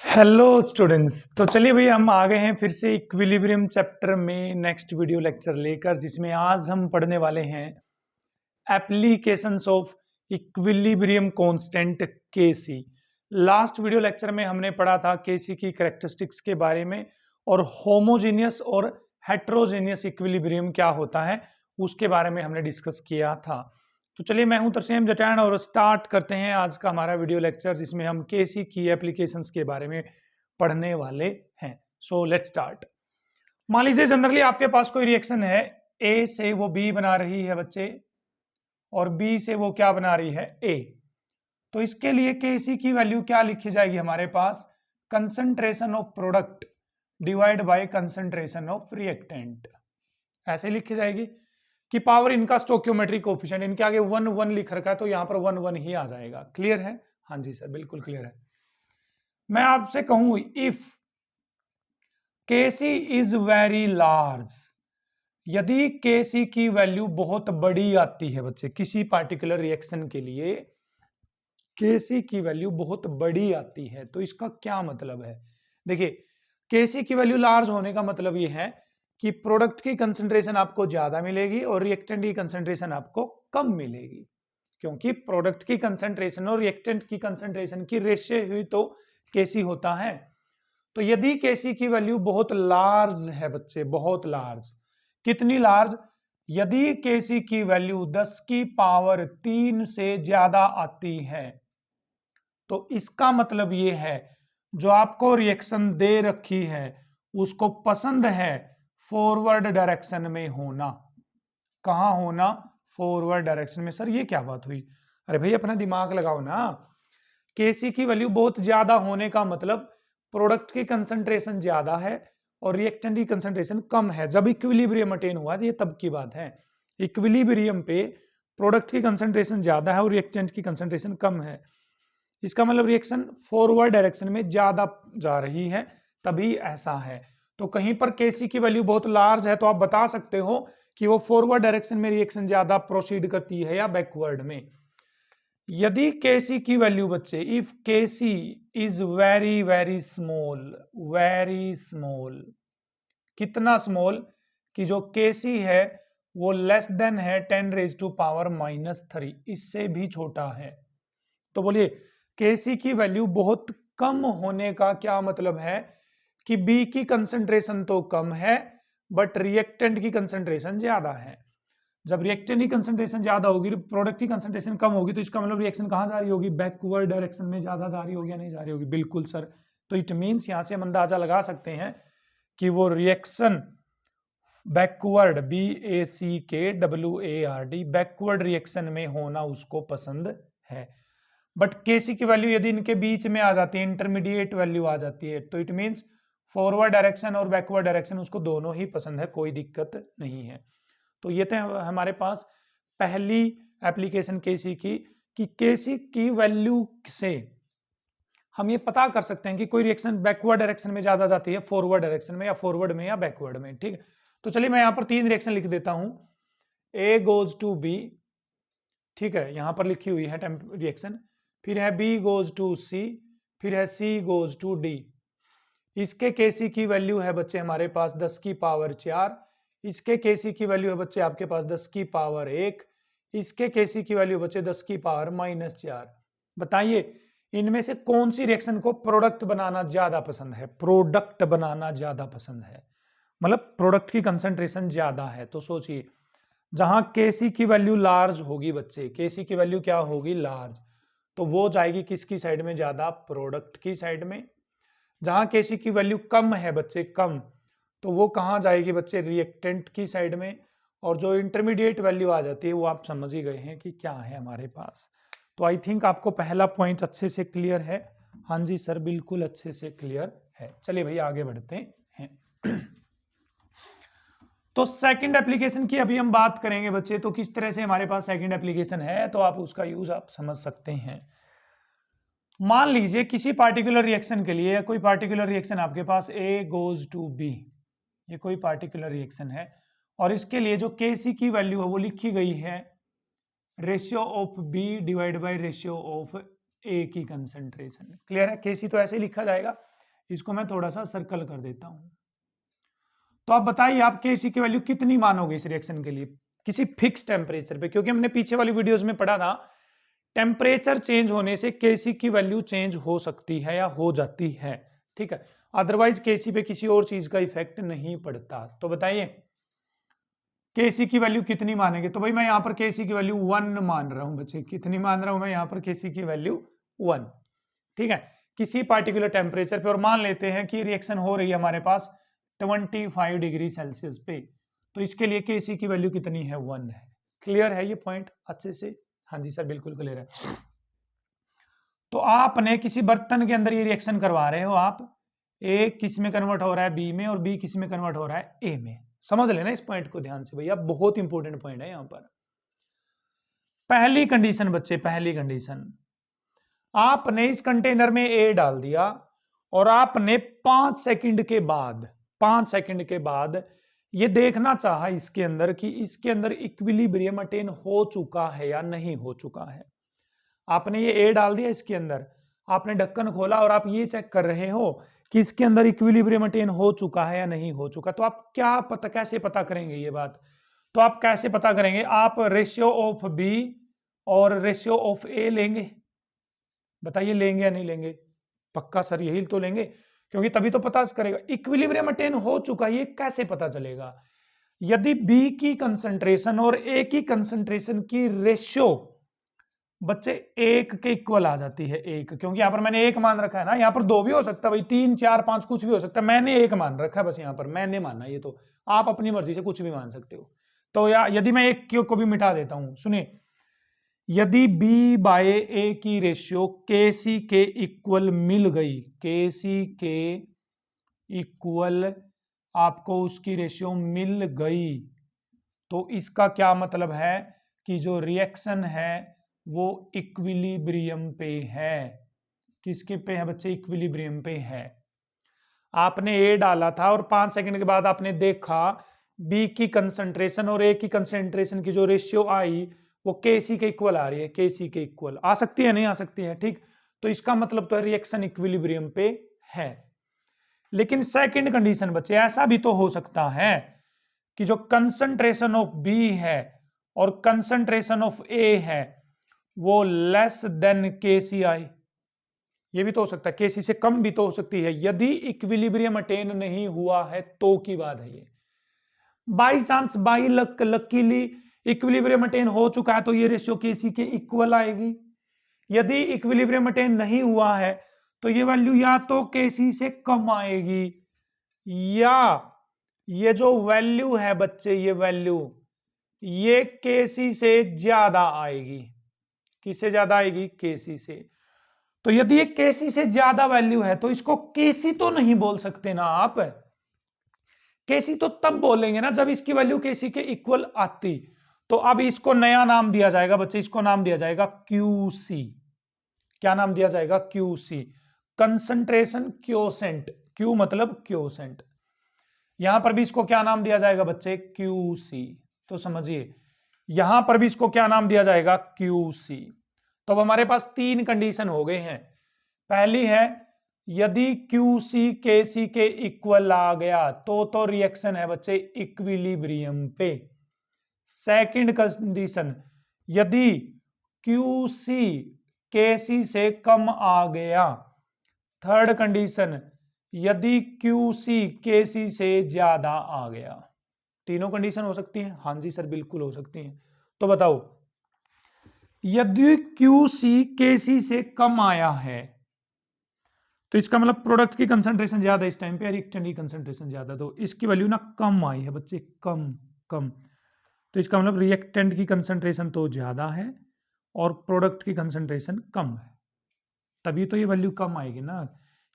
Hello students. तो चलिए भैया हम आ गए हैं फिर से इक्विलिब्रियम चैप्टर में नेक्स्ट वीडियो लेक्चर लेकर, जिसमें आज हम पढ़ने वाले हैं applications of equilibrium constant KC. Last video lecture में हमने पढ़ा था केसी की कैरेक्टरिस्टिक्स के बारे में और होमोजेनियस और हेट्रोजेनियस इक्विलिब्रियम क्या होता है उसके बारे में हमने डिस्कस किया था। तो चलिए मैं हूं तरसेम जटैन और स्टार्ट करते हैं आज का हमारा वीडियो लेक्चर, जिसमें हम केसी की एप्लीकेशंस के बारे में पढ़ने वाले हैं। So let's start. मान लीजिए जनरली आपके पास कोई रिएक्शन है, ए से वो बी बना रही है बच्चे, और बी से वो क्या बना रही है, ए। तो इसके लिए केसी की वैल्यू क्या लिखी जाएगी हमारे पास, concentration of product divide by concentration of reactant, ऐसे लिखी जाएगी कि पावर इनका स्टोक्योमेट्रिक कोफिशिएंट, इनके आगे 1 1 लिख रखा है तो यहां पर 1 1 ही आ जाएगा। क्लियर है? हाँ जी सर, बिल्कुल क्लियर है। मैं आपसे कहूं if KC is very large, यदि केसी की वैल्यू बहुत बड़ी आती है बच्चे, किसी पार्टिकुलर रिएक्शन के लिए केसी की वैल्यू बहुत बड़ी आती है, तो इसका क्या मतलब है? देखिए, केसी की वैल्यू लार्ज होने का मतलब यह है कि प्रोडक्ट की कंसंट्रेशन आपको ज्यादा मिलेगी और रिएक्टेंट की कंसंट्रेशन आपको कम मिलेगी, क्योंकि प्रोडक्ट की कंसंट्रेशन और रिएक्टेंट की कंसंट्रेशन की रेशियो हुई तो केसी होता है। तो यदि केसी की वैल्यू बहुत लार्ज है बच्चे, बहुत लार्ज, कितनी लार्ज, यदि केसी की वैल्यू 10 की पावर 3 से ज्यादा आती है, तो इसका मतलब यह है जो आपको रिएक्शन दे रखी है उसको पसंद है फॉरवर्ड डायरेक्शन में होना। कहां होना? फॉरवर्ड डायरेक्शन में। सर ये क्या बात हुई? अरे भाई अपना दिमाग लगाओ ना। केसी की वैल्यू बहुत ज्यादा होने का मतलब प्रोडक्ट की कंसंट्रेशन ज्यादा है और रिएक्टेंट की कंसंट्रेशन कम है। जब इक्विलिब्रियम अटेन हुआ ये तब की बात है। इक्विलिब्रियम पे प्रोडक्ट की कंसंट्रेशन ज्यादा है और रिएक्टेंट की कंसंट्रेशन कम है, इसका मतलब रिएक्शन फॉरवर्ड डायरेक्शन में ज्यादा जा रही है, तभी ऐसा है। तो कहीं पर केसी की वैल्यू बहुत लार्ज है तो आप बता सकते हो कि वो फॉरवर्ड डायरेक्शन में रिएक्शन ज्यादा प्रोसीड करती है या बैकवर्ड में। यदि केसी की वैल्यू बच्चे, if KC is very very small, very small, कितना स्मॉल कि जो केसी है वो लेस देन है 10⁻⁻3, इससे भी छोटा है। तो बोलिए केसी की वैल्यू बहुत कम होने का क्या मतलब है कि बी की कंसंट्रेशन तो कम है बट रिएक्टेंट की कंसंट्रेशन ज्यादा है। जब रिएक्टेंट की कंसंट्रेशन ज्यादा होगी, प्रोडक्ट की कंसंट्रेशन कम होगी, तो इसका मतलब रिएक्शन कहां जा रही होगी? बैकवर्ड डायरेक्शन में ज्यादा जा रही होगी या नहीं जा रही होगी? बिल्कुल सर। तो इट मींस यहां से हम अंदाजा लगा सकते हैं कि वो reaction backward, BACKWARD, backward reaction में होना उसको पसंद है। बट केसी की वैल्यू यदि इनके बीच में आ जाती है, इंटरमीडिएट वैल्यू आ जाती है, तो इट मींस फॉरवर्ड डायरेक्शन और बैकवर्ड डायरेक्शन उसको दोनों ही पसंद है, कोई दिक्कत नहीं है। तो ये तो हमारे पास पहली एप्लीकेशन केसी की, कि केसी की वैल्यू से हम ये पता कर सकते हैं कि कोई रिएक्शन बैकवर्ड डायरेक्शन में ज्यादा जाती है, फॉरवर्ड डायरेक्शन में या फॉरवर्ड में या बैकवर्ड में। ठीक है, तो चलिए मैं यहां पर 3 रिएक्शन लिख देता हूं। ए गोज टू बी, ठीक है, यहां पर लिखी हुई है रिएक्शन, फिर है बी गोज टू सी, फिर है सी गोज टू डी। इसके केसी की वैल्यू है बच्चे हमारे पास 10 की पावर 4, इसके केसी की वैल्यू है बच्चे आपके पास 10 की पावर 1, इसके केसी की वैल्यू बच्चे 10 की पावर -4। बताइए इनमें से कौन सी रिएक्शन को प्रोडक्ट बनाना ज्यादा पसंद है? प्रोडक्ट बनाना ज्यादा पसंद है, मतलब प्रोडक्ट की कंसंट्रेशन ज्यादा है। तो सोचिए जहां केसी की वैल्यू लार्ज होगी बच्चे, केसी की वैल्यू क्या होगी? लार्ज, तो वो जाएगी किसकी साइड में? ज्यादा, प्रोडक्ट की साइड में। जहां केसी की वैल्यू कम है बच्चे, कम, तो वो कहां जाएगी बच्चे? रिएक्टेंट की साइड में। और जो इंटरमीडिएट वैल्यू आ जाती है वो आप समझ ही गए हैं कि क्या है हमारे पास। तो आई थिंक आपको पहला पॉइंट अच्छे से क्लियर है। हाँ जी सर, बिल्कुल अच्छे से क्लियर है। चलिए भैया आगे बढ़ते हैं। तो सेकंड एप्लीकेशन की अभी हम बात करेंगे बच्चे। तो किस तरह से हमारे पास सेकंड एप्लीकेशन है, तो आप उसका यूज आप समझ सकते हैं। मान लीजिए किसी पार्टिकुलर रिएक्शन के लिए, कोई पार्टिकुलर रिएक्शन आपके पास ए गोज टू बी, ये कोई पार्टिकुलर रिएक्शन है और इसके लिए जो केसी की वैल्यू है वो लिखी गई है ratio of B divide by ratio of A की कंसंट्रेशन। क्लियर है? केसी तो ऐसे ही लिखा जाएगा इसको मैं थोड़ा सा सर्कल कर देता हूं। तो आप बताइए आप Kc की वैल्यू कितनी मानोगे इस रिएक्शन के लिए किसी फिक्स टेम्परेचर पे, क्योंकि हमने पीछे वाली वीडियोस में पढ़ा था टेम्परेचर चेंज होने से Kc की वैल्यू चेंज हो सकती है या हो जाती है, ठीक है, अदरवाइज Kc पे किसी और चीज का इफेक्ट नहीं पड़ता। तो बताइए Kc की वैल्यू कितनी मानेंगे? तो भाई मैं यहाँ पर Kc की वैल्यू 1 मान रहा हूं बच्चे। कितनी मान रहा हूं मैं यहाँ पर Kc की वैल्यू 1, ठीक है, किसी पार्टिकुलर टेम्परेचर पे, और मान लेते हैं कि रिएक्शन हो रही है हमारे पास 25 डिग्री सेल्सियस पे, तो इसके लिए Kc की वैल्यू कितनी है? 1 है। क्लियर है ये पॉइंट अच्छे से? हाँ जी सर बिल्कुल क्लियर है। तो आपने किसी बर्तन के अंदर ये रिएक्शन करवा रहे हो आप, ए किस में कन्वर्ट हो रहा है बी में, और बी किस में कन्वर्ट हो रहा है ए में। समझ लेना इस पॉइंट को ध्यान से भैया, बहुत इंपॉर्टेंट पॉइंट है यहां पर। पहली कंडीशन बच्चे, पहली कंडीशन, आपने इस कंटेनर में ए डाल दिया और आपने 5 सेकंड के बाद, 5 सेकंड के बाद ये देखना चाहा इसके अंदर कि इसके अंदर इक्विलिब्रियम अटेन हो चुका है या नहीं हो चुका है। आपने ये ए डाल दिया इसके अंदर, आपने ढक्कन खोला और आप ये चेक कर रहे हो कि इसके अंदर इक्विलिब्रियम अटेन हो चुका है या नहीं हो चुका। तो आप क्या पता, कैसे पता करेंगे ये बात? तो आप कैसे पता करेंगे? आप रेशियो ऑफ बी और रेशियो ऑफ ए लेंगे। बताइए लेंगे या नहीं लेंगे? पक्का सर यही तो लेंगे, क्योंकि तभी तो पता करेगा इक्विलिब्रियम अटेन हो चुका है। ये कैसे पता चलेगा? यदि बी की कंसंट्रेशन और ए की कंसंट्रेशन की रेशियो बच्चे एक के इक्वल आ जाती है, एक, क्योंकि यहां पर मैंने एक मान रखा है ना, यहां पर दो भी हो सकता है भाई, 3 4 5 कुछ भी हो सकता है, मैंने एक मान रखा है बस, यहां पर मैंने माना, ये तो आप अपनी मर्जी से कुछ भी मान सकते हो। तो या यदि मैं एक को भी मिटा देता हूं, सुनिए, यदि बी बाय ए की रेशियो Kc के इक्वल मिल गई, Kc के इक्वल आपको उसकी रेशियो मिल गई, तो इसका क्या मतलब है कि जो रिएक्शन है वो इक्विलिब्रियम पे है। किसके पे है बच्चे? इक्विलिब्रियम पे है। आपने ए डाला था और 5 सेकंड के बाद आपने देखा बी की कंसंट्रेशन और ए की कंसंट्रेशन की जो रेशियो आई वो Kc के इक्वल आ रही है। Kc के इक्वल आ सकती है, नहीं आ सकती है, ठीक। तो इसका मतलब तो रिएक्शन इक्विलिब्रियम पे है। लेकिन सेकंड कंडीशन बच्चे, ऐसा भी तो हो सकता है कि जो कंसंट्रेशन ऑफ बी है और कंसंट्रेशन ऑफ ए है वो लेस देन KCi, ये भी तो हो सकता है, Kc से कम भी तो हो सकती है। यदि इक्विलिब्रियम अटेन नहीं हुआ है तो की बात है ये। By chance, by luck, luckily equilibrium attain हो चुका है तो ये रेशियो Kc के इक्वल आएगी। यदि इक्विलिब्रियम अटेन नहीं हुआ है तो ये वैल्यू या तो Kc से कम आएगी, या ये जो वैल्यू है बच्चे, ये वैल्यू ये Kc से ज्यादा आएगी। किससे ज्यादा आएगी? Kc से। तो यदि ये Kc से ज्यादा वैल्यू है तो इसको Kc तो नहीं बोल सकते ना आप। Kc तो तब बोलेंगे ना जब इसकी वैल्यू Kc के इक्वल आती। तो अब इसको नया नाम दिया जाएगा बच्चे, इसको नाम दिया जाएगा QC। क्या नाम दिया जाएगा? QC, concentration क्योसेंट। Q मतलब क्योसेंट। यहां पर भी इसको क्या नाम दिया जाएगा बच्चे? QC। तो समझिए यहां पर भी इसको क्या नाम दिया जाएगा? QC। तो अब हमारे पास 3 कंडीशन हो गए हैं। पहली है यदि QC Kc के इक्वल आ गया तो रिएक्शन है बच्चे इक्विलिब्रियम पे। सेकंड कंडीशन, यदि QC Kc से कम आ गया। थर्ड कंडीशन, यदि QC Kc से ज्यादा आ गया। तीनों कंडीशन हो सकती है? हाँ जी सर बिल्कुल हो सकती है। तो बताओ, यदि QC Kc से कम आया है तो इसका मतलब प्रोडक्ट की कंसंट्रेशन ज्यादा इस टाइम पे, रिएक्टेंट की कंसंट्रेशन ज्यादा, तो इसकी वैल्यू ना कम आई है बच्चे, कम कम। तो इसका मतलब रिएक्टेंट की कंसंट्रेशन तो ज्यादा है और प्रोडक्ट की कंसंट्रेशन कम है, तभी तो ये वैल्यू कम आएगी ना।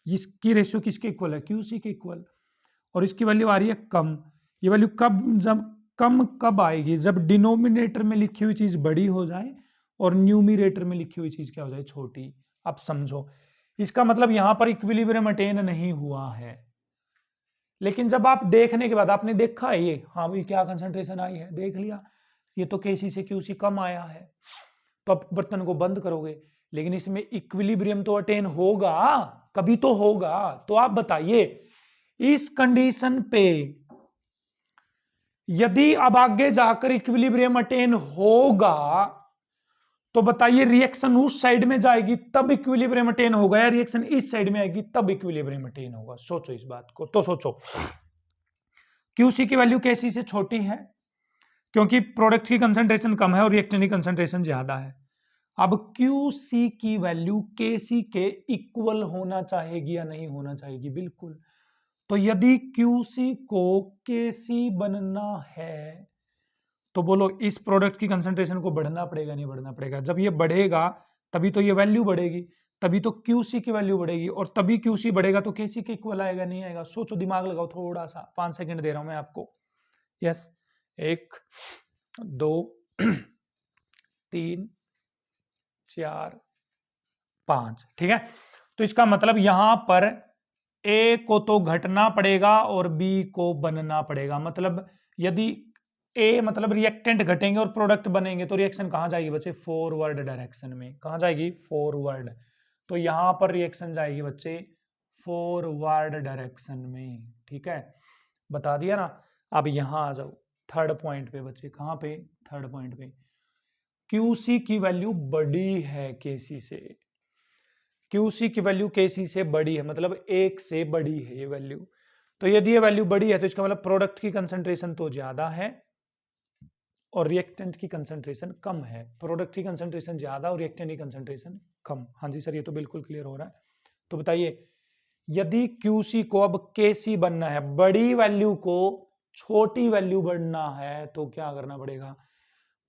इसकी रेशियो किसके इक्वल है? QC के इक्वल, और इसकी वैल्यू आ रही है कम। ये वैल्यू कब, जब कम कब आएगी? जब डिनोमिनेटर में लिखी हुई चीज बड़ी हो जाए और न्यूमिनेटर में लिखी हुई चीज क्या हो जाए? छोटी। अब समझो, इसका मतलब यहां पर इक्विलिब्रियम अटेन नहीं हुआ है। लेकिन जब आप देखने के बाद आपने देखा है ये, हाँ भाई क्या कंसंट्रेशन आई है, देख लिया ये तो Kc से QC कम आया है, तो आप बर्तन को बंद करोगे, लेकिन इसमें इक्विलिब्रियम तो अटेन होगा। कभी तो होगा। तो आप बताइए इस कंडीशन पे यदि अब आगे जाकर इक्विलिब्रियम अटेन होगा तो बताइए रिएक्शन उस साइड में जाएगी तब इक्विलिब्रियम अटेन होगा या रिएक्शन इस साइड में आएगी तब इक्विलिब्रियम अटेन होगा? सोचो इस बात को। तो सोचो क्यूसी की वैल्यू केसी से छोटी है क्योंकि प्रोडक्ट की कंसंट्रेशन कम है और रिएक्टेंट की कंसंट्रेशन ज्यादा है। अब क्यूसी की वैल्यू केसी के इक्वल होना चाहेगी या नहीं होना चाहेगी? बिल्कुल। तो यदि क्यूसी को केसी बनना है तो बोलो इस प्रोडक्ट की कंसंट्रेशन को बढ़ना पड़ेगा नहीं बढ़ना पड़ेगा? जब ये बढ़ेगा तभी तो ये वैल्यू बढ़ेगी, तभी तो क्यूसी की वैल्यू बढ़ेगी और तभी क्यूसी बढ़ेगा तो केसी के इक्वल आएगा नहीं आएगा? सोचो, दिमाग लगाओ थोड़ा सा, 5 सेकंड दे रहा हूं मैं आपको। यस, 1 2 3 4 5, ठीक है। तो इसका मतलब यहां पर ए को तो घटना पड़ेगा और बी को बनना पड़ेगा। मतलब यदि ए मतलब रिएक्टेंट घटेंगे और प्रोडक्ट बनेंगे तो रिएक्शन कहां जाएगी बच्चे? फॉरवर्ड डायरेक्शन में। कहां जाएगी? फॉरवर्ड। तो यहां पर रिएक्शन जाएगी बच्चे फॉरवर्ड डायरेक्शन में, ठीक है। बता दिया ना। अब यहां आ जाओ थर्ड पॉइंट पे बच्चे। कहां पे? थर्ड पॉइंट पे। क्यूसी की वैल्यू बड़ी है केसी से। क्यूसी की वैल्यू केसी से बड़ी है, मतलब 1 से बड़ी है ये वैल्यू। तो यदि ये वैल्यू बड़ी है तो इसका मतलब प्रोडक्ट की कंसंट्रेशन तो ज्यादा है और रिएक्टेंट की कंसंट्रेशन कम है। प्रोडक्ट की कंसंट्रेशन ज्यादा और रिएक्टेंट की कंसंट्रेशन कम। हाँ जी सर, ये तो बिल्कुल क्लियर हो रहा है। तो बताइए यदि क्यूसी को अब केसी बनना है, बड़ी वैल्यू को छोटी वैल्यू बनना है तो क्या करना पड़ेगा?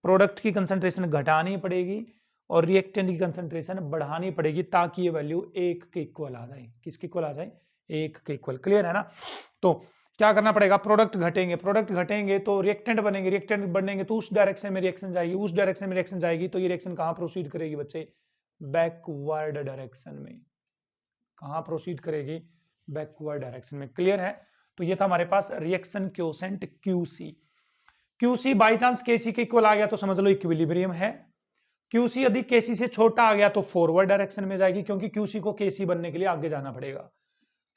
प्रोडक्ट की कंसंट्रेशन घटानी पड़ेगी और रिएक्टेंट की कंसंट्रेशन बढ़ानी पड़ेगी ताकि ये वैल्यू 1 के इक्वल आ जाए। किसके इक्वल आ जाए? 1 के इक्वल। क्लियर है ना? तो क्या करना पड़ेगा? प्रोडक्ट घटेंगे तो रिएक्टेंट बनेंगे, रिएक्टेंट बढ़ेंगे तो उस डायरेक्शन में रिएक्शन जाएगी, उस डायरेक्शन में रिएक्शन जाएगी तो ये रिएक्शन कहां प्रोसीड करेगी बच्चे? बैकवर्ड डायरेक्शन में। कहां प्रोसीड करेगी? बैकवर्ड डायरेक्शन में। क्लियर है? तो ये था हमारे पास reaction quotient QC. QC by chance KC के इक्वल आ गया तो समझ लो इक्विलिब्रियम है। क्यूसी यदि केसी से छोटा आ गया तो फॉरवर्ड डायरेक्शन में जाएगी क्योंकि क्यूसी को केसी बनने के लिए आगे जाना पड़ेगा।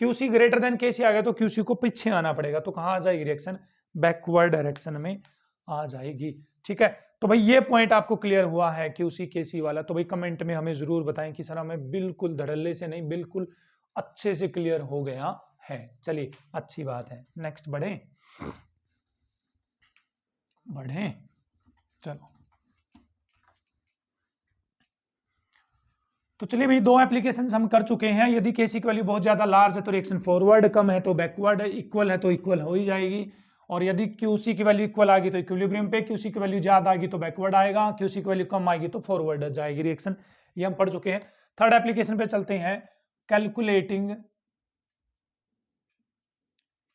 क्यूसी ग्रेटर देन केसी आ गया तो क्यूसी को पीछे आना पड़ेगा। तो कहां आ जाएगी रिएक्शन? बैकवर्ड डायरेक्शन में आ जाएगी। ठीक है, तो भाई ये पॉइंट आपको क्लियर हुआ है क्यूसी केसी वाला? तो भाई कमेंट में हमें जरूर बताएं कि सर हमें बिल्कुल धड़ल्ले से नहीं, बिल्कुल अच्छे से क्लियर हो गया है। चलिए अच्छी बात है, नेक्स्ट बढ़े चलो। तो चलिए भाई, 2 एप्लीकेशंस हम कर चुके हैं। यदि केसी की वैल्यू बहुत ज्यादा लार्ज है तो रिएक्शन फॉरवर्ड, कम है तो बैकवर्ड, इक्वल है तो इक्वल हो ही जाएगी। और यदि क्यूसी की वैल्यू इक्वल आएगी तो इक्विलिब्रियम पे, क्यूसी की वैल्यू ज्यादा आएगी तो बैकवर्ड आएगा, क्यूसी की वैल्यू कम आएगी तो फॉरवर्ड जाएगी रिएक्शन। ये हम पढ़ चुके हैं। थर्ड एप्लीकेशन पे चलते हैं,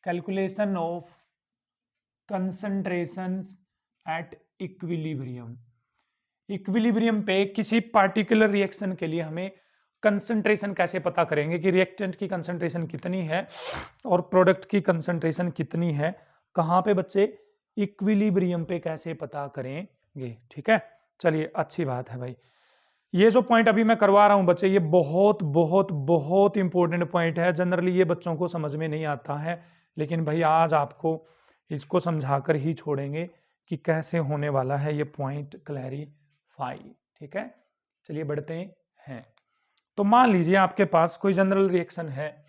calculation of concentrations at equilibrium. Equilibrium पे किसी पार्टिकुलर रिएक्शन के लिए हमें कंसंट्रेशन कैसे पता करेंगे कि रिएक्टेंट की कंसंट्रेशन कितनी है और प्रोडक्ट की कंसंट्रेशन कितनी है? कहां पे बच्चे? इक्विलिब्रियम पे कैसे पता करेंगे? ठीक है, चलिए अच्छी बात है भाई। ये जो पॉइंट अभी मैं करवा रहा हूं बच्चे, ये बहुत बहुत बहुत इंपॉर्टेंट पॉइंट है। जनरली ये बच्चों को समझ में नहीं आता है, लेकिन भाई आज आपको इसको समझाकर ही छोड़ेंगे कि कैसे होने वाला है ये पॉइंट क्लैरिफाई। ठीक है, चलिए बढ़ते हैं। तो मान लीजिए आपके पास कोई जनरल रिएक्शन है,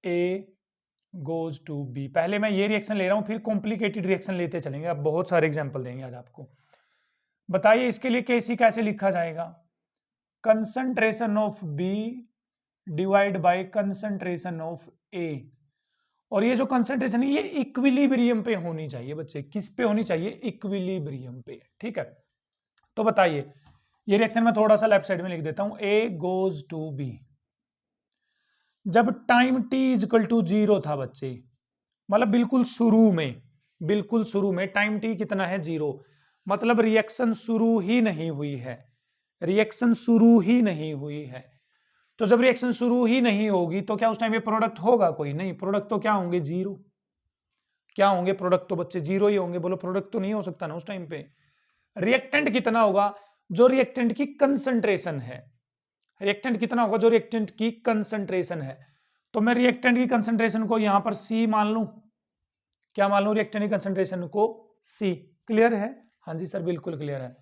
ए गोज टू बी। पहले मैं ये रिएक्शन ले रहा हूं, फिर कॉम्प्लिकेटेड रिएक्शन लेते चलेंगे। अब बहुत सारे एग्जांपल देंगे आज आपको। बताइए इसके लिए केसी कैसे लिखा जाएगा? Concentration of B divide by concentration of A. और ये जो कंसंट्रेशन है ये इक्विलिब्रियम पे होनी चाहिए बच्चे। किस पे होनी चाहिए? इक्विलिब्रियम पे। ठीक है, तो बताइए ये रिएक्शन मैं थोड़ा सा लेफ्ट साइड में लिख देता हूं। ए गोज टू बी जब टाइम टी इक्वल टू 0 था बच्चे, मतलब बिल्कुल शुरू में टाइम टी कितना है? 0। मतलब रिएक्शन शुरू ही नहीं हुई है, रिएक्शन शुरू ही नहीं हुई है। तो जब रिएक्शन शुरू ही नहीं होगी तो क्या उस टाइम पे प्रोडक्ट होगा? कोई नहीं। प्रोडक्ट तो क्या होंगे? 0। क्या होंगे? प्रोडक्ट तो बच्चे 0 ही होंगे। बोलो प्रोडक्ट तो नहीं हो सकता ना उस टाइम पे। रिएक्टेंट कितना होगा? जो रिएक्टेंट की कंसंट्रेशन है, रिएक्टेंट कितना होगा, जो रिएक्टेंट की कंसंट्रेशन है। तो मैं रिएक्टेंट की कंसंट्रेशन को यहां पर सी मान लूं, क्या मान लूं, रिएक्टेंट की कंसंट्रेशन को सी। क्लियर है? हाँ जी सर बिल्कुल क्लियर है।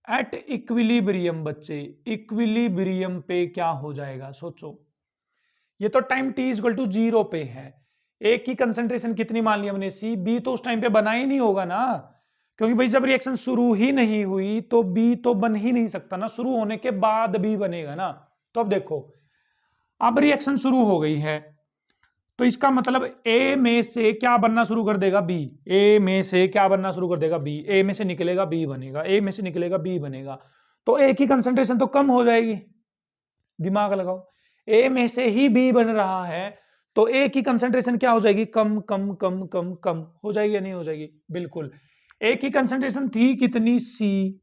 एट इक्विलिब्रियम बच्चे, इक्विलिब्रियम पे क्या हो जाएगा सोचो, ये तो टाइम t इक्वल टू 0 पे है, ए की कंसंट्रेशन कितनी मान ली हमने सी, बी तो उस टाइम पे बना ही नहीं होगा ना, क्योंकि भाई जब रिएक्शन शुरू ही नहीं हुई तो बी तो बन ही नहीं सकता ना, शुरू होने के बाद बी बनेगा ना। तो अब देखो, अब रिएक्शन शुरू हो गई है, तो इसका मतलब ए में से क्या बनना शुरू कर देगा, बी। ए में से क्या बनना शुरू कर देगा, बी। ए में से निकलेगा बी बनेगा, ए में से निकलेगा बी बनेगा, तो ए की कंसंट्रेशन तो कम हो जाएगी। दिमाग लगाओ, ए में से ही बी बन रहा है, तो ए की कंसंट्रेशन क्या हो जाएगी, कम कम कम कम कम हो जाएगी या नहीं हो जाएगी? बिल्कुल। ए की कंसंट्रेशन थी कितनी, सी,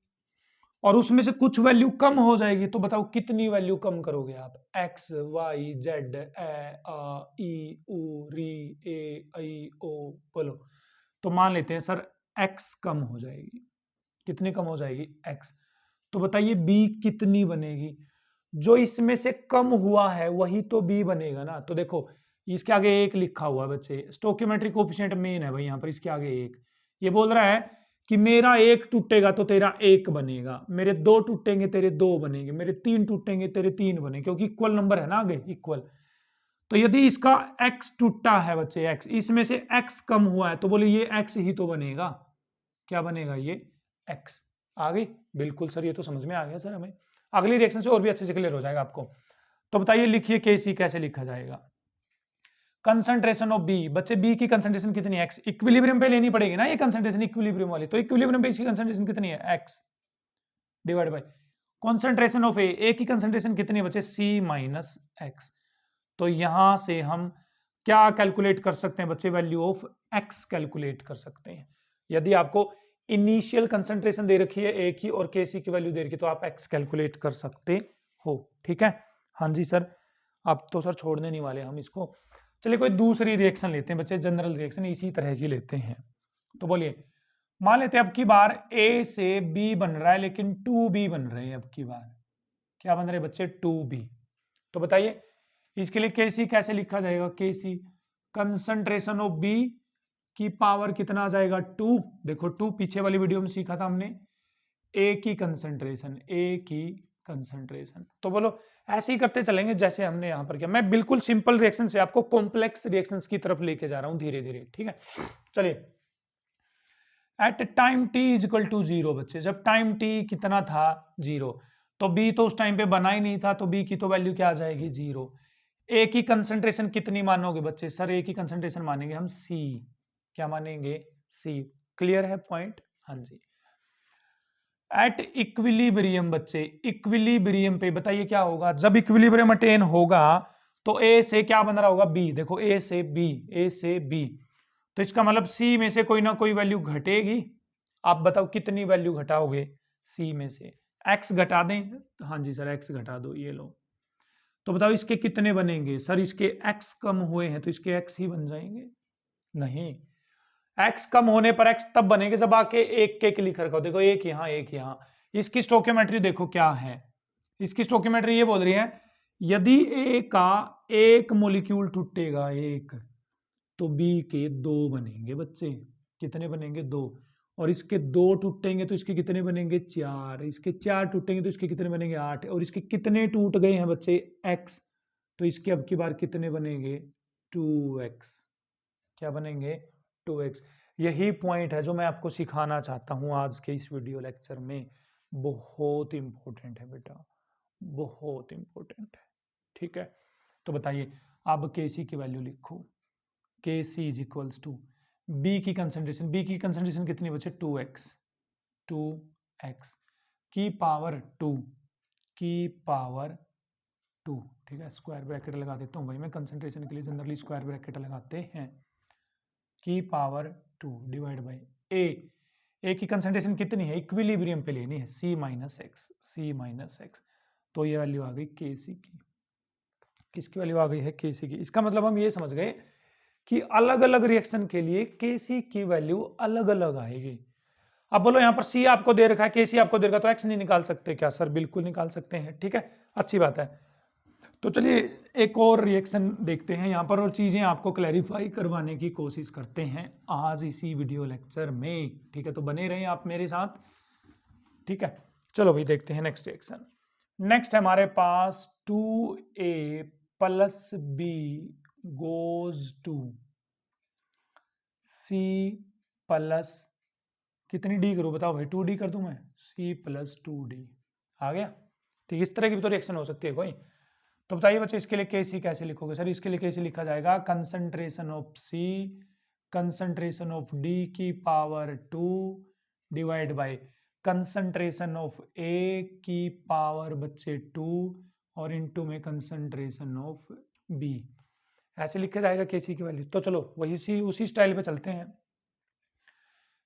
और उसमें से कुछ वैल्यू कम हो जाएगी, तो बताओ कितनी वैल्यू कम करोगे आप? एक्स, वाई, जेड, ए, आ, ई, उ, री, ए, आई, ओ, बोलो। तो मान लेते हैं सर एक्स कम हो जाएगी, कितनी कम हो जाएगी, एक्स। तो बताइए बी कितनी बनेगी? जो इसमें से कम हुआ है वही तो बी बनेगा ना। तो देखो इसके आगे एक लिखा हुआ है बच्चे, स्टोकियोमेट्रिक कोएफिशिएंट मेन है भाई यहाँ पर, इसके आगे एक, ये बोल रहा है कि मेरा एक टूटेगा तो तेरा एक बनेगा, मेरे दो टूटेंगे तेरे दो बनेंगे, मेरे तीन टूटेंगे तेरे तीन बनेंगे, क्योंकि इक्वल नंबर है ना आगे, इक्वल। तो यदि इसका x टूटा है बच्चे, x, इसमें से x कम हुआ है, तो बोले ये x ही तो बनेगा, क्या बनेगा, ये x। आ गई? बिल्कुल सर, ये तो समझ में आ गया सर हमें, अगली रिएक्शन से और भी अच्छे से क्लियर हो जाएगा आपको। तो बताइए लिखिए Kc कैसे लिखा जाएगा। कंसंट्रेशन ऑफ बी, बच्चे बी की कंसंट्रेशन कितनी है, x। इक्विलिब्रियम पे लेनी पड़ेगी ना ये कंसंट्रेशन, इक्विलिब्रियम वाली, तो इक्विलिब्रियम पे इसकी कंसंट्रेशन कितनी है, x divide by concentration of A की कंसंट्रेशन कितनी है बच्चे, c माइनस एक्स। तो यहां से हम क्या कैलकुलेट कर सकते हैं बच्चे, वैल्यू ऑफ x कैलकुलेट कर सकते हैं। यदि आपको इनिशियल कंसंट्रेशन दे रखी है ए की और Kc की वैल्यू दे रखी है, तो आप x कैलकुलेट कर सकते हो, ठीक है। हाँ जी सर, अब तो सर छोड़ने नहीं वाले हम इसको। चलिए कोई दूसरी रिएक्शन लेते हैं बच्चे, जनरल रिएक्शन इसी तरह की लेते हैं। तो बोलिए, मान लेते हैं अब की बार ए से बी बन रहा है, लेकिन 2b बन रहे हैं अब की बार, क्या बन रहे हैं बच्चे, 2b। तो बताइए इसके लिए Kc कैसे लिखा जाएगा, Kc कंसंट्रेशन ऑफ बी की पावर कितना आ जाएगा, 2। देखो 2 पीछे वाली वीडियो में सीखा था हमने, ए की कंसंट्रेशन, ए की कंसंट्रेशन। तो बोलो ऐसे ही करते चलेंगे जैसे हमने यहां पर किया, मैं बिल्कुल सिंपल रिएक्शन से आपको कॉम्प्लेक्स रिएक्शंस की तरफ लेके जा रहा हूं धीरे धीरे, ठीक है। चलिए, at time t is equal to 0 बच्चे, जब टाइम t कितना था, 0, तो b तो उस टाइम पे बना ही नहीं था, तो b की तो वैल्यू क्या आ जाएगी, 0। ए की कंसंट्रेशन कितनी मानोगे बच्चे, सर ए की कंसंट्रेशन मानेंगे हम c, क्या मानेंगे, c। क्लियर है पॉइंट? हाँ जी। एट इक्विलिब्रियम बच्चे, इक्विलिब्रियम पे बताइए क्या होगा, जब इक्विलिब्रियम अटेन होगा तो ए से क्या बन रहा होगा, बी। देखो ए से बी, ए से बी, तो इसका मतलब सी में से कोई ना कोई वैल्यू घटेगी। आप बताओ कितनी वैल्यू घटाओगे सी में से, एक्स घटा दें, हाँ जी सर एक्स घटा दो, ये लो। तो बताओ इसके कितने बनेंगे, सर इसके एक्स कम हुए हैं तो इसके एक्स ही बन जाएंगे, नहीं, एक्स कम होने पर एक्स तब बनेंगे जब आके एक के लिख रखा हो, देखो एक यहाँ एक यहाँ। इसकी स्टोकियोमेट्री देखो क्या है, इसकी स्टोकियोमेट्री ये बोल रही है, यदि ए का एक मोलिक्यूल टूटेगा एक, तो बी के दो बनेंगे बच्चे, कितने बनेंगे, दो। और इसके दो टूटेंगे तो इसके कितने बनेंगे, चार। इसके चार टूटेंगे तो इसके कितने बनेंगे, आठ। और इसके कितने टूट गए हैं बच्चे, एक्स, तो इसके अब की बार कितने बनेंगे, 2x। क्या बनेंगे, 2x। यही पॉइंट है जो मैं आपको सिखाना चाहता हूं आज के इस वीडियो लेक्चर में, बहुत इंपॉर्टेंट है बेटा, बहुत इंपॉर्टेंट है, ठीक है। तो बताइए अब Kc की वैल्यू लिखो, Kc is equals to B की कंसंट्रेशन, बी की कंसंट्रेशन कितनी बचे, 2x, 2x की पावर 2, की पावर 2, ठीक है। स्क्वायर ब्रैकेट लगा देता हूं भाई मैं, कंसंट्रेशन के लिए जनरली स्क्वायर ब्रैकेट लगाते हैं, की पावर 2 डिवाइड बाई ए की कंसंट्रेशन कितनी है, इक्विलिब्रियम पे लेनी है, c माइनस एक्स, सी माइनस एक्स। तो ये वैल्यू आ गई Kc की, किसकी वैल्यू आ गई है, Kc की। इसका मतलब हम ये समझ गए कि अलग अलग रिएक्शन के लिए Kc की वैल्यू अलग अलग आएगी। अब बोलो यहाँ पर सी आपको दे रखा है, के सी आपको दे रखा है, तो एक्स नहीं निकाल सकते क्या सर? बिल्कुल निकाल सकते हैं, ठीक है, अच्छी बात है। तो चलिए एक और रिएक्शन देखते हैं यहाँ पर और चीजें आपको क्लैरिफाई करवाने की कोशिश करते हैं आज इसी वीडियो लेक्चर में, ठीक है, तो बने रहें आप मेरे साथ, ठीक है। चलो भाई देखते हैं नेक्स्ट रिएक्शन। नेक्स्ट हमारे पास 2a plus B goes to C plus कितनी डी करूँ बताओ भाई? 2d कर दूं मैं, c प्लस 2d आ गया, ठीक। इस तरह की भी तो रिएक्शन हो सकती है कोई। तो बताइए बच्चे इसके लिए के सी कैसे लिखोगे? सर इसके लिए के सी लिखा जाएगा concentration of C concentration of D की power 2 divide by concentration of A की पावर बच्चे 2 और इनटू में कंसंट्रेशन ऑफ बी, ऐसे लिखा जाएगा के सी की वैल्यू। तो चलो वही उसी स्टाइल पे चलते हैं।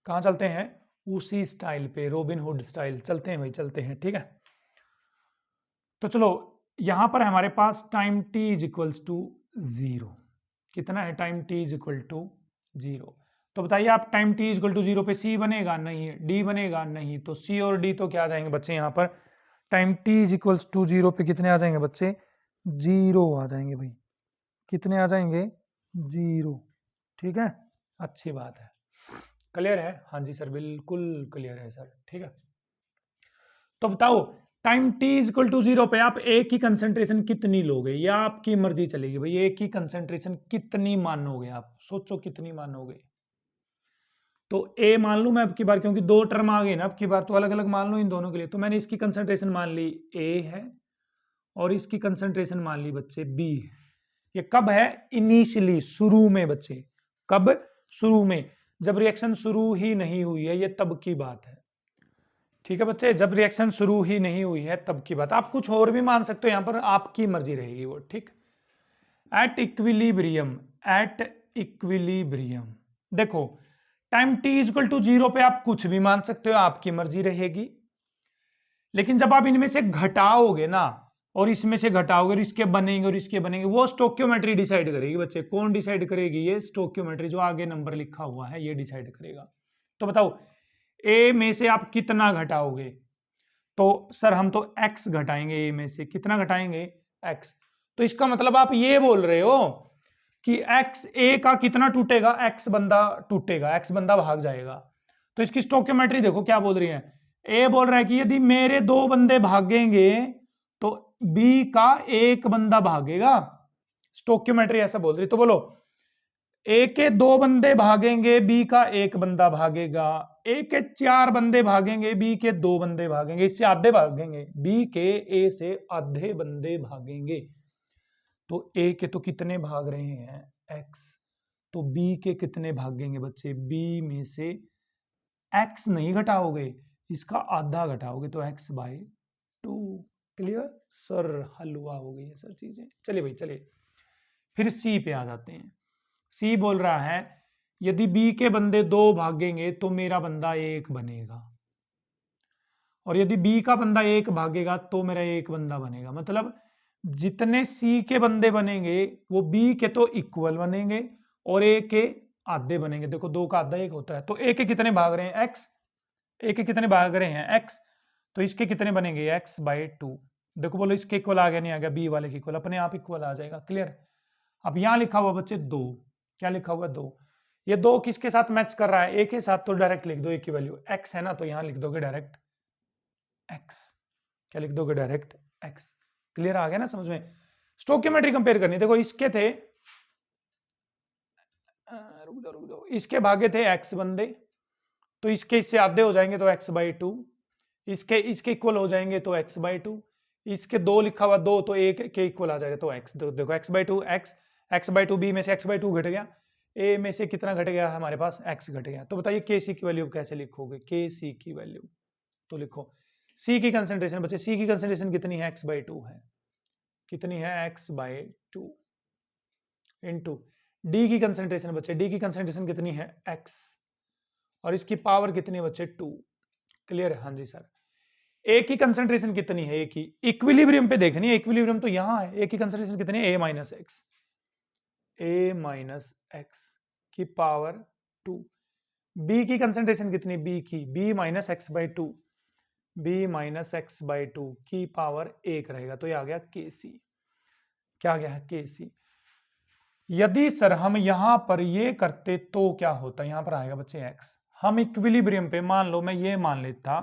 कहाँ चलते हैं? उसी स्टाइल पे, रॉबिन हुड स्टाइल चलते हैं भाई, चलते हैं, ठीक है। तो चलो यहां पर हमारे पास time t is equals to 0, कितना है? Time t is equal to 0। तो बताइए आप time t is equal to 0 पे c बनेगा? नहीं। d बनेगा? नहीं। तो c और d तो क्या आ जाएंगे बच्चे यहाँ पर? Time t is equals to 0 पे कितने आ जाएंगे बच्चे? 0 आ जाएंगे भाई। कितने आ जाएंगे? 0, ठीक है, अच्छी बात है। क्लियर है? हाँ जी सर, बिल्कुल क्लियर है सर, ठीक है। तो बताओ time t is equal to 0 पे आप ए की कंसेंट्रेशन कितनी लोगे? या आपकी मर्जी चलेगी भाई, ए की कंसेंट्रेशन कितनी मानोगे आप? सोचो कितनी मानोगे। तो ए मान लूं मैं अब की बार, क्योंकि दो टर्म आ गए ना अब की बार, तो अलग अलग मान लूं इन दोनों के लिए। तो मैंने इसकी कंसेंट्रेशन मान ली ए है और इसकी कंसेंट्रेशन मान ली बच्चे बी है। ये कब है? इनिशियली, शुरू में बच्चे। कब? शुरू में, जब रिएक्शन शुरू ही नहीं हुई है, ये तब की बात है, ठीक है बच्चे। जब रिएक्शन शुरू ही नहीं हुई है तब की बात। आप कुछ और भी मान सकते हो, यहां पर आपकी मर्जी रहेगी वो, ठीक। एट इक्विलिब्रियम, एट इक्विलिब्रियम देखो टाइम t इक्वल टू 0 पे आप कुछ भी मान सकते हो, आपकी मर्जी रहेगी। लेकिन जब आप इनमें से घटाओगे ना, और इसमें से घटाओगे और इसके बनेंगे और इसके बनेंगे, वो स्टोक्योमेट्री डिसाइड करेगी बच्चे। कौन डिसाइड करेगी? ये स्टोक्योमेट्री, जो आगे नंबर लिखा हुआ है ये डिसाइड करेगा। तो बताओ ए में से आप कितना घटाओगे? तो सर हम तो x घटाएंगे, ए में से कितना घटाएंगे? x। तो इसका मतलब आप ये बोल रहे हो कि x ए का कितना टूटेगा? x बंदा टूटेगा, x बंदा भाग जाएगा। तो इसकी स्टोक्योमेट्री देखो क्या बोल रही है। ए बोल रहा है कि यदि मेरे दो बंदे भागेंगे तो बी का एक बंदा भागेगा, स्टोक्योमेट्री ऐसा बोल रही। तो बोलो ए के दो बंदे भागेंगे, बी का एक बंदा भागेगा। ए के 4 बंदे भागेंगे, बी के 2 बंदे भागेंगे, इससे आधे भागेंगे। बी के ए से आधे बंदे भागेंगे। तो ए के तो कितने भाग रहे हैं? x। तो बी के कितने भागेंगे बच्चे? बी में से x नहीं घटाओगे, इसका आधा घटाओगे, तो x बाय 2। Clear sir? हलवा हो गई है सर चीजें। चलिए भाई चलिए, फिर सी पे आ जाते हैं। सी बोल रहा है यदि बी के बंदे 2 भागेंगे तो मेरा बंदा 1 बनेगा, और यदि बी का बंदा 1 भागेगा तो मेरा 1 बंदा बनेगा। मतलब जितने सी के बंदे बनेंगे वो बी के तो इक्वल बनेंगे और ए के आधे बनेंगे। देखो 2 का आधा 1 होता है। तो ए के कितने भाग रहे हैं? x। ए के कितने भाग रहे हैं? x। तो इसके कितने बनेंगे? x by 2। देखो बोलो इसके इक्वल आ गया? नहीं आ गया? बी वाले के इक्वल, अपने आप इक्वल आ जाएगा। क्लियर? अब यहां लिखा हुआ बच्चे 2, क्या लिखा हुआ? 2। ये 2 किसके साथ मैच कर रहा है? ए के साथ। तो डायरेक्ट लिख दो ए की वैल्यू x है ना, तो यहां लिख दोगे डायरेक्ट x। क्या लिख दोगे? Direct x। क्लियर आ गया ना समझ में? स्टोकियोमेट्री कंपेयर करनी। देखो इसके थे, रुक जाओ, इसके भागे थे x बंदे, तो इसके इससे आधे हो जाएंगे तो x बाई 2। इसके इक्वल हो जाएंगे तो x बाई 2। इसके 2 लिखा हुआ 2, तो 1 के इक्वल आ जाएगा तो x। देखो x by 2 x by 2, B में से x बाई 2 घट गया, ए में से कितना घट गया? हमारे पास x घट गया। तो बताइए के सी की वैल्यू कैसे लिखोगे? के सी की वैल्यू तो लिखो सी की कंसेंट्रेशन बच्चे, सी की कंसेंट्रेशन कितनी है? x बाई 2 है। कितनी है? x बाई 2 इंटू डी की कंसेंट्रेशन बच्चे, डी की कंसेंट्रेशन कितनी है? x, और इसकी पावर कितनी है बच्चे? 2। क्लियर है? हाँ जी सर। ए की कंसेंट्रेशन कितनी है? ए की इक्विलिब्रियम पे देखनी है, इक्विलिब्रियम तो यहां है। ए की कंसेंट्रेशन कितनी है? a माइनस एक्स की पावर 2। बी की कंसंट्रेशन कितनी, बी की B minus x by two, B minus x by two की पावर 1 रहेगा, तो ये आ गया के सी। क्या आ गया है, के सी। यदि सर हम यहां पर ये करते तो क्या होता, यहां पर आएगा बच्चे एक्स। हम इक्विलिब्रियम पे मान लो मैं ये मान लेता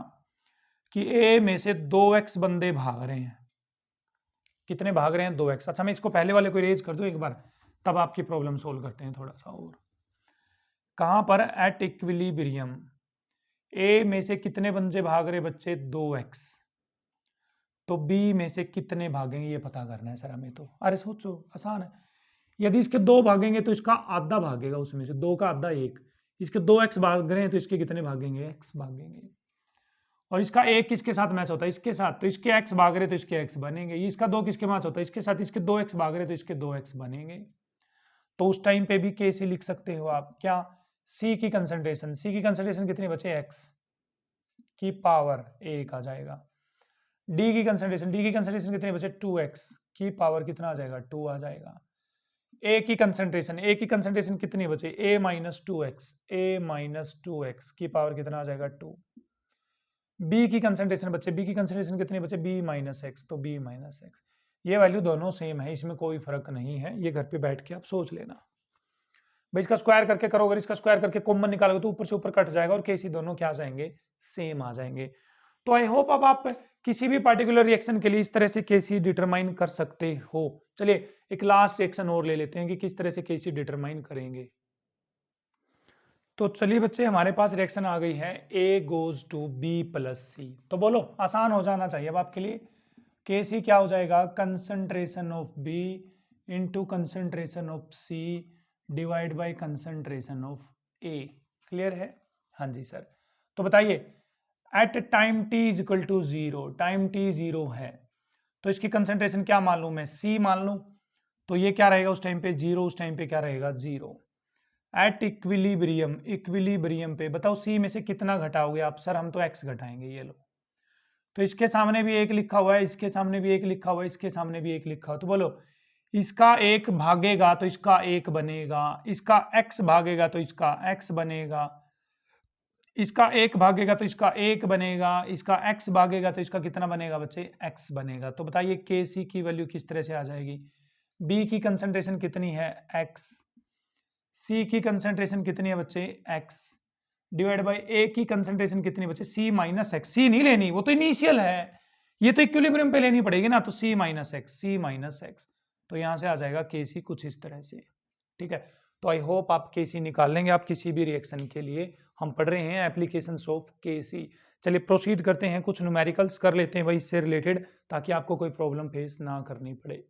कि ए में से 2x बंदे भाग रहे हैं। कितने भाग रहे हैं, 2x। अच्छा मैं इसको पहले वाले को इरेज कर दूं एक बार, तब आपकी प्रॉब्लम सोल्व करते हैं थोड़ा सा और। कहां पर, एट इक्विलिब्रियम ए में से कितने बंदे भाग रहे बच्चे, 2x। तो बी में से कितने भागेंगे ये पता करना है सर हमें। तो अरे सोचो आसान है, यदि इसके 2 भागेंगे तो इसका आधा भागेगा, उसमें से 2 का आधा 1। इसके 2x भाग रहे हैं तो इसके कितने भागेंगे, x भागेंगे। और इसका 1 किसके साथ मैच होता है, इसके साथ, तो इसके x भाग रहे तो इसके x बनेंगे। इसका 2 किसके मैच होता है, इसके साथ, इसके 2x भाग रहे तो इसके 2x बनेंगे। तो उस टाइम पे भी कैसे लिख सकते हो आप, क्या, C की कंसंट्रेशन, C की कंसंट्रेशन कितनी बचे, x की पावर 1 आ जाएगा। D की कंसंट्रेशन, D की कंसंट्रेशन कितनी बचे, 2x की पावर कितना आ जाएगा, 2 आ जाएगा। A की कंसंट्रेशन, A की कंसंट्रेशन कितनी बचे, A minus 2x, A minus 2x की पावर कितना आ जाएगा, 2। बी की कंसंट्रेशन बच्चे, बी की कंसंट्रेशन कितनी बचे, बी माइनस एक्स, तो बी माइनस एक्स। ये वैल्यू दोनों सेम है, इसमें कोई फर्क नहीं है, ये घर पे बैठ के आप सोच लेना। भाई इसका स्क्वायर करके करोगे, इसका स्क्वायर करके कॉमन निकालोगे तो ऊपर से ऊपर कट जाएगा और केसी दोनों क्या आ जाएंगे, सेम आ जाएंगे। तो आई होप अब आप किसी भी पार्टिकुलर रिएक्शन के लिए इस तरह से केसी डिटरमाइन कर सकते हो। चलिए एक लास्ट रिएक्शन और ले लेते हैं कि किस तरह से केसी डिटरमाइन करेंगे। तो चलिए बच्चे हमारे पास रिएक्शन आ गई है, A goes to B plus C. तो बोलो आसान हो जाना चाहिए अब आपके लिए। के सी क्या हो जाएगा, concentration of B into concentration of C divide by concentration of A। Clear है, हाँ जी सर। तो बताइए at time t is equal to 0, time t 0 है तो इसकी कंसंट्रेशन क्या मान लूं मैं, C मान लूं। तो ये क्या रहेगा उस टाइम पे 0, उस टाइम पे क्या रहेगा 0। एट इक्विलिब्रियम, इक्विलिब्रियम पे बताओ सी में से कितना घटाओगे आप, सर हम तो एक्स घटाएंगे, ये लो। तो इसके सामने भी एक लिखा हुआ है, इसके सामने भी एक लिखा हुआ है, इसके सामने भी एक लिखा हुआ, तो बोलो इसका एक भागेगा तो इसका एक बनेगा, इसका एक्स भागेगा तो इसका एक्स बनेगा, इसका एक भागेगा तो इसका एक बनेगा, इसका एक्स भागेगा तो इसका कितना बनेगा बच्चे, एक्स बनेगा। तो बताइए के सी की वैल्यू किस तरह से आ जाएगी, बी की कंसंट्रेशन कितनी है, एक्स, C की कंसंट्रेशन कितनी है बच्चे, x डिवाइड बाई A की कंसंट्रेशन कितनी बच्चे, C माइनस एक्स। C नहीं लेनी, वो तो इनिशियल है, ये तो इक्विलिब्रियम पे लेनी पड़ेगी ना, तो C minus x, C minus x. तो यहां से आ जाएगा KC कुछ इस तरह से, ठीक है। तो आई होप आप KC निकाल लेंगे आप किसी भी रिएक्शन के लिए। हम पढ़ रहे हैं एप्लीकेशंस ऑफ KC। चलिए प्रोसीड करते हैं, कुछ न्यूमेरिकल्स कर लेते हैं वही इससे रिलेटेड, ताकि आपको कोई प्रॉब्लम फेस ना करनी पड़े।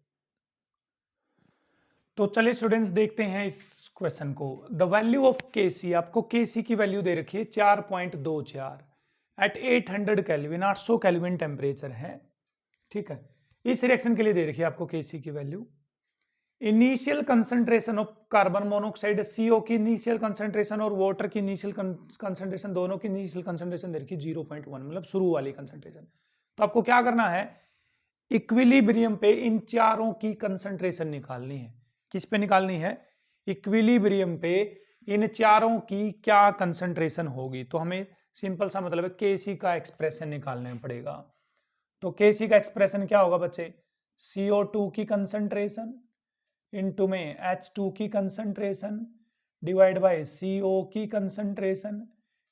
तो चलिए स्टूडेंट्स देखते हैं इस क्वेश्चन को। द वैल्यू ऑफ केसी, आपको केसी की वैल्यू दे रखी है 4.24 एट 800 केल्विन, 800 केल्विन टेम्परेचर है, ठीक है। इस रिएक्शन के लिए दे रखी है आपको केसी की value. Initial concentration of carbon monoxide, CO की इनिशियल कंसंट्रेशन और वाटर की इनिशियल कंसंट्रेशन, दोनों की इनिशियल कंसंट्रेशन दे रखी है 0.1, मतलब शुरू वाली कंसंट्रेशन। तो आपको क्या करना है, इक्विलिब्रियम पे इन चारों की कंसंट्रेशन निकालनी है। किस पे निकालनी है, इक्विलिब्रियम पे इन चारों की क्या कंसंट्रेशन होगी। तो हमें सिंपल सा मतलब है केसी का एक्सप्रेशन निकालना पड़ेगा। तो केसी का एक्सप्रेशन क्या होगा बच्चे, CO2 की कंसंट्रेशन इनटू में H2 की कंसंट्रेशन डिवाइड बाय CO की कंसंट्रेशन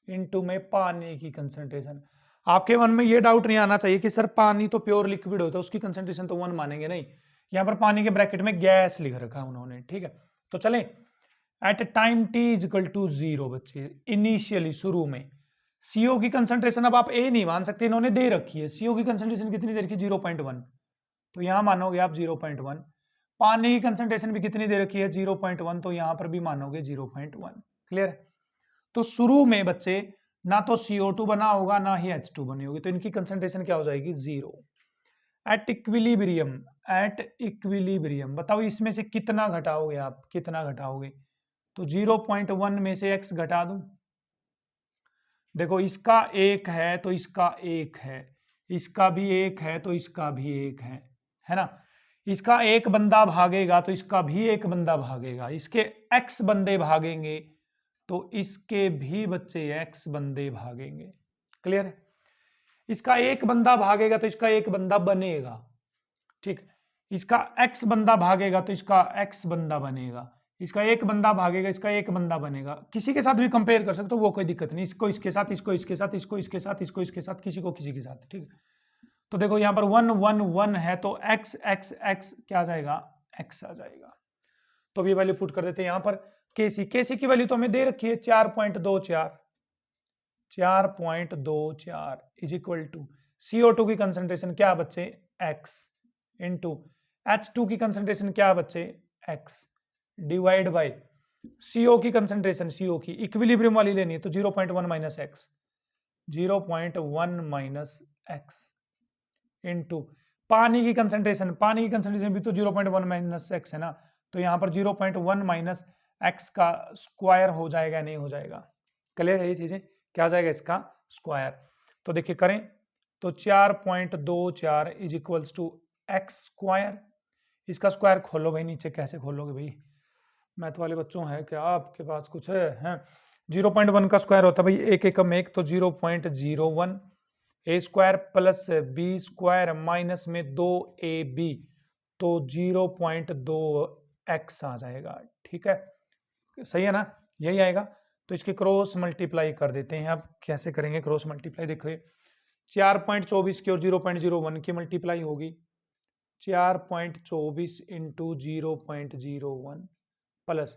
इनटू में पानी की कंसंट्रेशन। आपके मन में ये डाउट नहीं आना चाहिए कि सर पानी तो प्योर लिक्विड होता है, उसकी कंसंट्रेशन तो 1 मानेंगे, नहीं। यहाँ पर पानी के ब्रैकेट में गैस लिख रखा है उन्होंने, ठीक है। तो चलें at time t is equal to 0 बच्चे, इनिशियली शुरू में CO की कंसंट्रेशन, अब आप ए नहीं मान सकते, इन्होंने दे रखी है CO की कंसंट्रेशन कितनी दे रखी है 0.1, तो यहां मानोगे आप 0.1। पानी की कंसंट्रेशन भी कितनी दे रखी है 0.1, तो यहां पर भी मानोगे 0.1। क्लियर। तो शुरू में बच्चे ना तो CO2 बना होगा ना ही H2 बनी होगी, तो इनकी कंसंट्रेशन क्या हो जाएगी 0। एट इक्विलिब्रियम, एट इक्विलिब्रियम बताओ इसमें से कितना घटाओगे आप, कितना घटाओगे। तो 0.1 में से x घटा दूं, देखो इसका एक है तो इसका एक है, इसका भी एक है तो इसका भी एक है ना। इसका एक बंदा भागेगा तो इसका भी एक बंदा भागेगा, इसके x बंदे भागेंगे तो इसके भी बच्चे x बंदे भागेंगे। क्लियर है? इसका एक बंदा भागेगा तो इसका एक बंदा बनेगा, ठीक। इसका x बंदा भागेगा तो इसका x बंदा बनेगा, इसका एक बंदा भागेगा, इसका एक बंदा बनेगा। किसी के साथ भी कंपेयर कर सकते हो, वो कोई दिक्कत नहीं। इसको इसके साथ, इसको इसके साथ, इसको इसके साथ, इसको इसके साथ, किसी को किसी के साथ, ठीक। तो देखो यहाँ पर 1 1 1 है तो x x x क्या आ जाएगा, x आ जाएगा। तो ये वैल्यू पुट कर देते हैं यहाँ पर। केसी की वैल्यू तो हमें दे रखी है 4.24 इज इक्वल टू CO2 की कंसंट्रेशन क्या बच्चे, x इंटू H2 की कंसंट्रेशन क्या बच्चे, x डिवाइड बाय CO की कंसंट्रेशन, CO की इक्विलिब्रियम वाली लेनी है तो 0.1 minus x, 0.1 minus x into पानी की कंसंट्रेशन भी तो 0.1 माइनस x है ना, तो यहाँ पर 0.1 माइनस x का स्क्वायर हो जाएगा, नहीं हो जाएगा। क्लियर है ये चीजें, क्या हो जाएगा इसका स्क्वायर। तो देखिए करें तो 4.24 is equals to x square. इसका स्क्वायर खोलो भाई, नीचे कैसे खोलोगे भाई, मैथ वाले बच्चों है क्या आपके पास कुछ है? 0.1 का स्क्वायर होता है भाई, एक एकम एक तो 0.01 A square plus B square minus में 2ab तो 0.2x आ जाएगा, ठीक है, सही है ना, यही आएगा। तो इसकी क्रॉस मल्टीप्लाई कर देते हैं। अब कैसे करेंगे क्रॉस मल्टीप्लाई, देखो 4.24 की और 0.01 की मल्टीप्लाई होगी, 4.24 इंटू 0.01 प्लस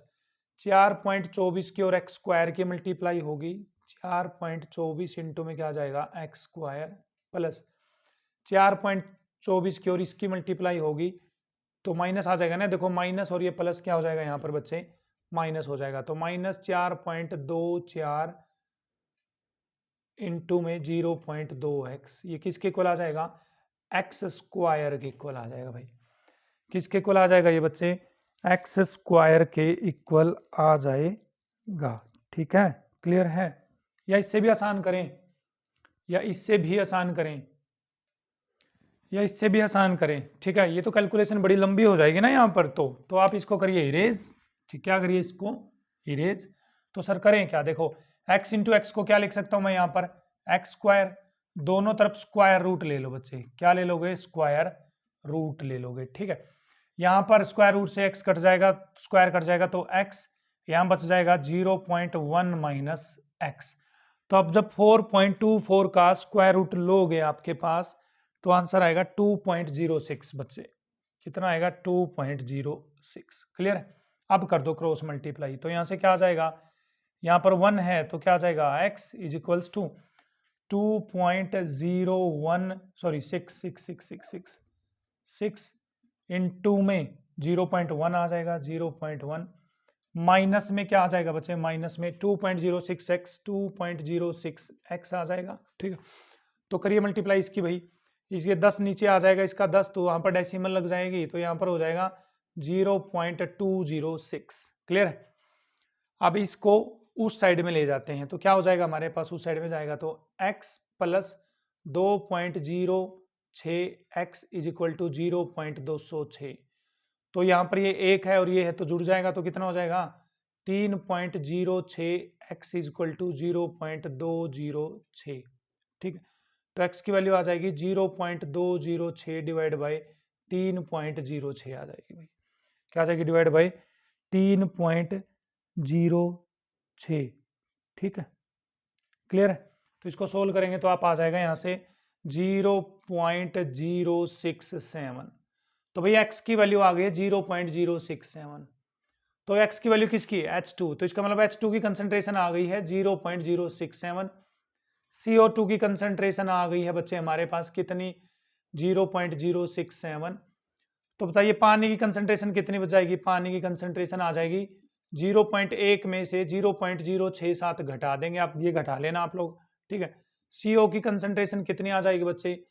4.24 की और एक्स स्क्वायर की मल्टीप्लाई होगी, 4.24 इंटू में क्या आ जाएगा एक्स स्क्वायर प्लस 4.24 की और इसकी मल्टीप्लाई होगी तो माइनस आ जाएगा ना, देखो माइनस और ये प्लस क्या हो जाएगा यहाँ पर बच्चे, माइनस हो जाएगा। तो माइनस 4.24 इंटू में 0.2x, ये किसके इक्वल आ जाएगा, एक्स स्क्वायर के इक्वल आ जाएगा भाई। किसके इक्वल आ जाएगा ये बच्चे, एक्स स्क्वायर के इक्वल आ जाएगा, ठीक है, क्लियर है। या इससे भी आसान करें, या इससे भी आसान करें, या इससे भी आसान करें, ठीक है। ये तो कैलकुलेशन बड़ी लंबी हो जाएगी ना यहाँ पर, तो आप इसको करिए इरेज, ठीक, क्या करिए इसको इरेज। तो सर करें क्या, देखो x इंटू एक्स को क्या लिख सकता हूं मैं यहाँ पर, एक्स स्क्वायर, दोनों तरफ स्क्वायर रूट ले लो बच्चे, क्या ले लोगे, स्क्वायर रूट ले लोगे, ठीक है। यहाँ पर स्क्वायर रूट से x कट जाएगा, स्क्वायर कट जाएगा तो x, यहाँ बच जाएगा 0.1 माइनस एक्स। तो अब जब 4.24 का स्क्वायर रूट लोगे आपके पास तो आंसर आएगा 2.06 बच्चे, कितना आएगा 2.06, क्लियर है। अब कर दो क्रॉस मल्टीप्लाई, तो यहाँ से क्या आ जाएगा, यहाँ पर 1 है तो क्या आ जाएगा x is equals to 2.01 sorry 6 into में 0.1 आ जाएगा, 0.1 माइनस में क्या आ जाएगा बच्चे, माइनस में 2.06x 2.06x आ जाएगा, ठीक है। तो करिए मल्टीप्लाई इसकी भाई, इसके 10 नीचे आ जाएगा, इसका 10 तो वहां पर डेसिमल लग जाएगी तो यहाँ पर हो जाएगा 0.206, क्लियर है। अब इसको उस साइड में ले जाते हैं तो क्या हो जाएगा हमारे पास, उस साइड में जाएगा तो x plus 2.06x is equal to 0.206। तो यहाँ पर ये एक है और ये है तो जुड़ जाएगा तो कितना हो जाएगा 3.06x इज इक्वल टू 0.206, ठीक है। तो x की वैल्यू आ जाएगी 0.206 डिवाइड बाई 3.06 आ जाएगी भाई, क्या आ जाएगी, डिवाइड बाई 3.06, ठीक है, क्लियर है। तो इसको सोल्व करेंगे तो आप आ जाएगा यहाँ से 0.067। तो भाई x की वैल्यू आ गई है 0.067, तो x की वैल्यू किसकी है, H2, तो इसका मतलब H2 की कंसंट्रेशन आ गई है 0.067, CO2 की कंसंट्रेशन आ गई है बच्चे हमारे पास कितनी, 0.067। तो बताइए पानी की कंसंट्रेशन कितनी बच जाएगी, पानी की कंसंट्रेशन आ जाएगी 0.1 में से 0.067 घटा देंगे आप, ये घटा लेना आप लोग, ठीक है। CO की कंसंट्रेशन कितनी आ जाएगी बच्चे,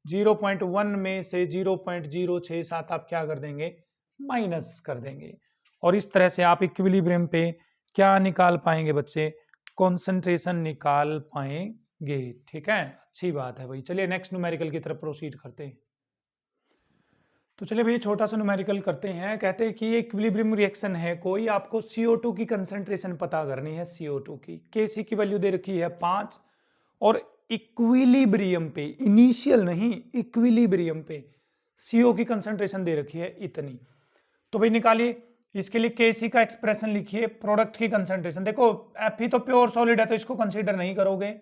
0.1 में से 0.067 आप क्या कर देंगे, माइनस कर देंगे। और इस तरह से आप इक्विलिब्रियम पे क्या निकाल पाएंगे बच्चे, कॉन्सेंट्रेशन निकाल पाएंगे, ठीक है, अच्छी बात है भाई। चलिए नेक्स्ट न्यूमेरिकल की तरफ प्रोसीड करते हैं। तो चलिए भैया छोटा सा न्यूमेरिकल करते हैं। कहते हैं कि ये इक्विलिब्रियम रिएक्शन है कोई, आपको CO2 की कंसंट्रेशन पता करनी है। CO2 की Kc की वैल्यू दे रखी है 5 और इक्विलिब्रियम पे, इनिशियल नहीं, इक्विलिब्रियम पे CO की कंसंट्रेशन दे रखी है इतनी। तो भाई निकालिए इसके लिए Kc का एक्सप्रेशन लिखिए, प्रोडक्ट की कंसंट्रेशन। देखो Fe तो प्योर सॉलिड है तो इसको कंसीडर नहीं करोगे,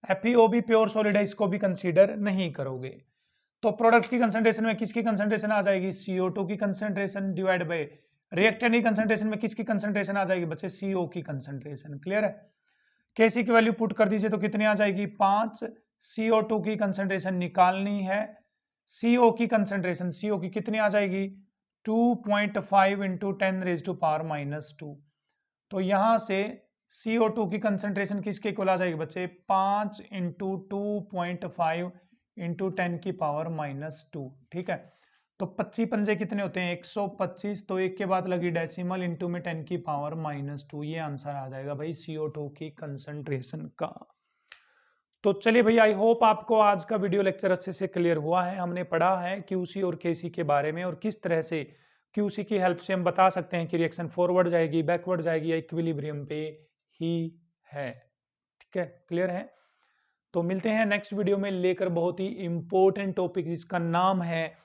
FeO भी प्योर सॉलिड है इसको भी कंसीडर नहीं करोगे। तो प्रोडक्ट की कंसंट्रेशन में किसकी कंसंट्रेशन आ जाएगी? CO2 की कंसंट्रेशन डिवाइड बाय रिएक्टेंट की कंसंट्रेशन में किसकी कंसंट्रेशन आ जाएगी बच्चे? CO की कंसंट्रेशन। क्लियर है? Kc की वैल्यू पुट कर दीजिए तो कितनी आ जाएगी? 5। CO2 की कंसंट्रेशन निकालनी है। CO की कंसंट्रेशन, CO की कितनी आ जाएगी? 2.5 इंटू 10⁻⁻²। तो यहां से CO2 की कंसंट्रेशन किसके इक्वल आ जाएगी बच्चे? 5 इंटू 2.5 इंटू 10⁻²। ठीक है, तो 25 पंजे कितने होते हैं? 125। तो एक के बाद लगी डेसिमल, इंटू में 10⁻²। ये आंसर आ जाएगा भाई CO2 की कंसंट्रेशन का। तो चलिए भैया, आई होप आपको आज का वीडियो लेक्चर अच्छे से क्लियर हुआ है। हमने पढ़ा है QC और KC के बारे में और किस तरह से QC की हेल्प से हम बता सकते हैं कि रिएक्शन फॉरवर्ड जाएगी, बैकवर्ड जाएगी या इक्विलिब्रियम पे ही है। ठीक है, क्लियर है? तो मिलते हैं नेक्स्ट वीडियो में लेकर बहुत ही इंपॉर्टेंट टॉपिक जिसका नाम है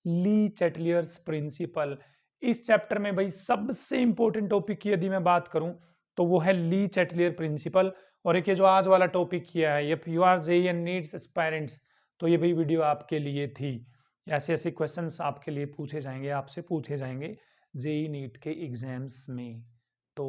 ली चैटलियर्स प्रिंसिपल। इस चैप्टर में भाई सबसे इंपॉर्टेंट टॉपिक की यदि मैं बात करूं तो वो है ली चैटलियर प्रिंसिपल। और एक ये जो आज वाला टॉपिक किया है, if you are JEE and NEET aspirants, तो ये भाई वीडियो आपके लिए थी। ऐसे ऐसे क्वेश्चंस आपके लिए पूछे जाएंगे, आपसे पूछे जाएंगे जेईई नीट के एग्जाम्स में। तो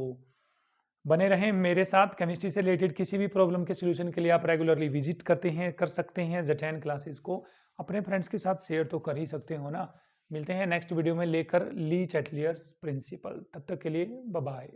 बने रहें मेरे साथ। केमिस्ट्री से रिलेटेड किसी भी प्रॉब्लम के सॉल्यूशन के लिए आप रेगुलरली विजिट कर सकते हैं Z10 क्लासेस को। अपने फ्रेंड्स के साथ शेयर तो कर ही सकते हो ना। मिलते हैं नेक्स्ट वीडियो में लेकर ली चैटलियर्स प्रिंसिपल। तब तक के लिए बाय बाय।